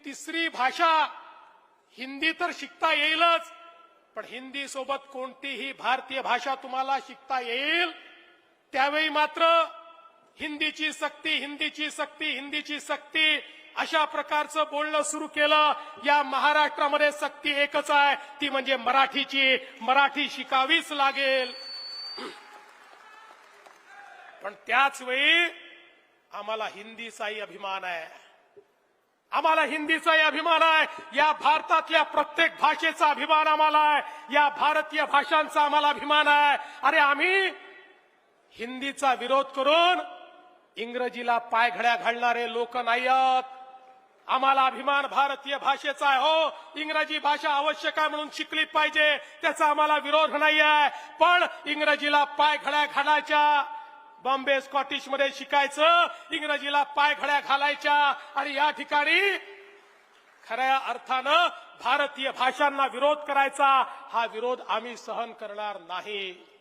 तिसरी भाषा हिंदी तर शिकता येईलच, पण हिंदी सोबत कोणतीही भारतीय भाषा तुम्हाला शिकता येईल त्यावेळी मात्र हिंदीची सक्ती, हिंदीची सक्ती, हिंदीची सक्ती अशा प्रकारचं बोलणं सुरू केलं. या महाराष्ट्रामध्ये सक्ती एकच आहे, ती म्हणजे मराठीची. मराठी शिकावीच लागेल. पण त्याच वेळी आम्हाला हिंदीचाही अभिमान आहे. आम्हाला हिंदीचाही अभिमान आहे. या भारतातल्या प्रत्येक भाषेचा अभिमान आम्हाला आहे. या भारतीय भाषांचा आम्हाला अभिमान आहे. अरे आम्ही हिंदीचा विरोध करून इंग्रजीला पायघड्या घालणारे लोक नाही आहोत. आम्हाला अभिमान भारतीय भाषेचा आहे. हो, इंग्रजी भाषा आवश्यक आहे म्हणून शिकली पाहिजे, त्याचा आम्हाला विरोध नाही आहे. पण इंग्रजीला पायघड्या घालायच्या, बॉम्बे स्कॉटिश मध्ये शिकायचं, इंग्रजीला पायघड्या घालायच्या आणि या ठिकाणी खऱ्या अर्थानं भारतीय भाषांना विरोध करायचा, हा विरोध आम्ही सहन करणार नाही.